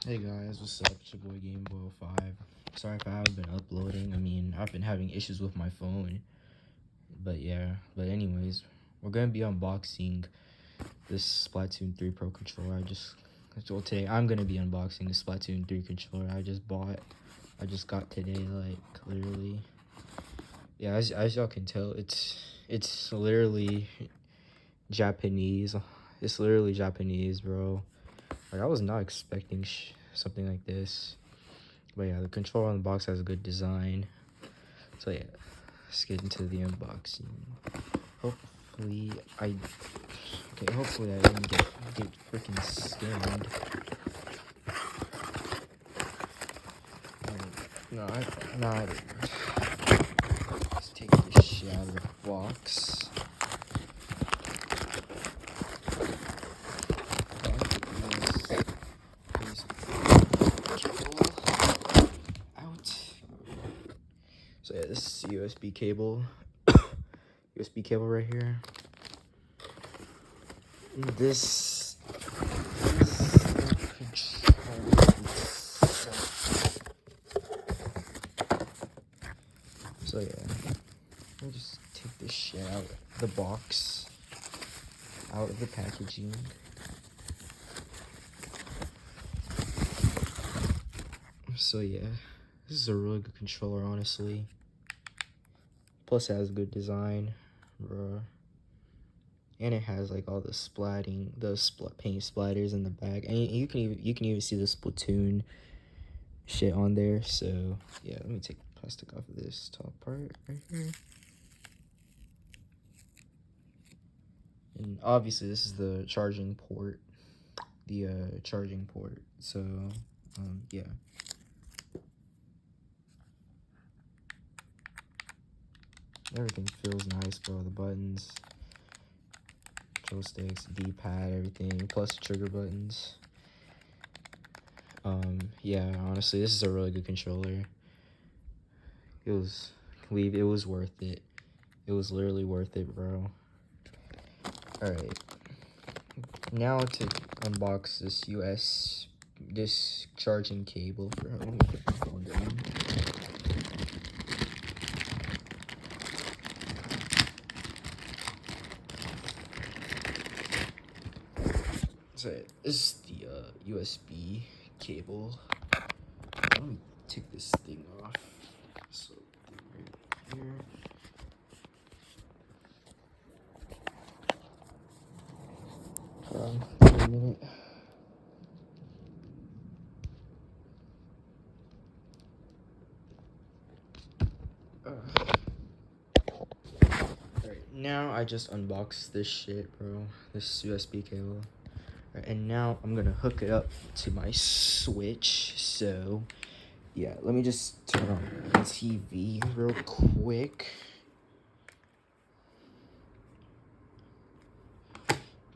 Hey guys, what's up? It's your boy GameBoy05. Sorry if I haven't been uploading. I mean, I've been having issues with my phone. But yeah, anyways, we're gonna be unboxing this Splatoon 3 Pro controller. Today I'm gonna be unboxing the Splatoon 3 controller I just got today, like, literally. Yeah, as y'all can tell, it's literally Japanese. It's literally Japanese, bro. Like, I was not expecting something like this. But yeah, the controller on the box has a good design. So yeah, let's get into the unboxing. Hopefully I didn't get freaking scammed. No, I didn't. Let's take this shit out of the box. So yeah, this is USB cable. USB cable right here. This so yeah, let me just take this shit out of the box, out of the packaging. So yeah, this is a really good controller, honestly. Plus it has good design, bruh. And it has like all the paint splatters in the back, and you can even see the Splatoon shit on there. So yeah, let me take the plastic off of this top part right here. And obviously this is the charging port, So yeah. Everything feels nice, bro. The buttons, joysticks, D-pad, everything, plus the trigger buttons. Yeah, honestly, this is a really good controller. It was worth it. It was literally worth it, bro. Alright. Now to unbox this charging cable. Let me put the phone down. So this is the USB cable. Let me take this thing off. So right here. Wait a minute. Alright, now I just unboxed this shit, bro. This USB cable. And now I'm gonna hook it up to my Switch. So yeah, let me just turn on the TV real quick.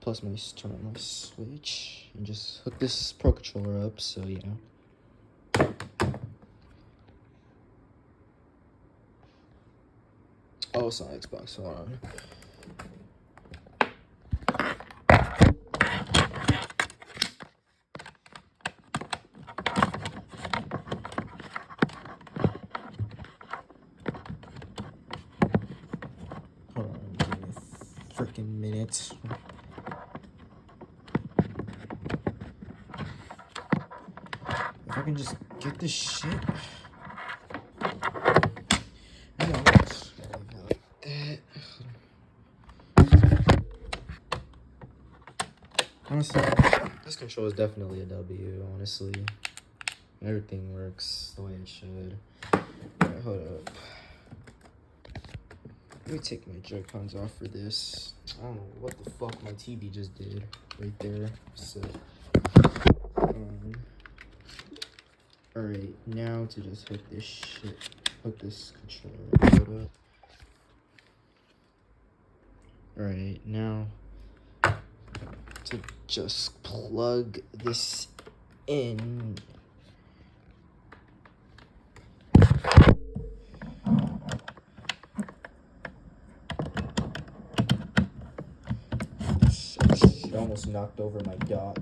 Plus turn on my Switch and just hook this Pro controller up. So yeah. Oh, it's on Xbox. Hold on. Hold on, give me a freaking minute. If I can just get this shit. I know. Like that. Honestly, this control is definitely a W, honestly. Everything works the way it should. Alright, hold up. Let me take my Joy-Cons off for this. I don't know what the fuck my TV just did right there. So, alright, now to just hook this controller. Hold up. Alright, now to just plug this in. It almost knocked over my dock.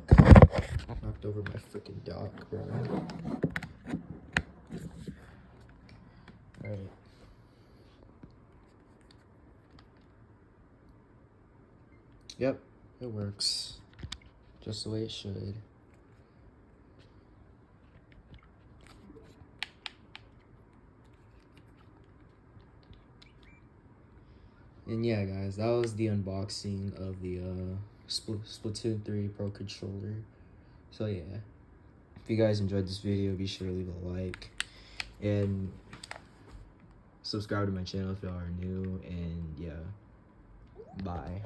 knocked over my freaking dock, bro. Alright. Yep, it works. Just the way it should. And yeah, guys, that was the unboxing of the Splatoon 3 Pro Controller. So yeah, if you guys enjoyed this video, be sure to leave a like. And subscribe to my channel if y'all are new. And yeah, bye.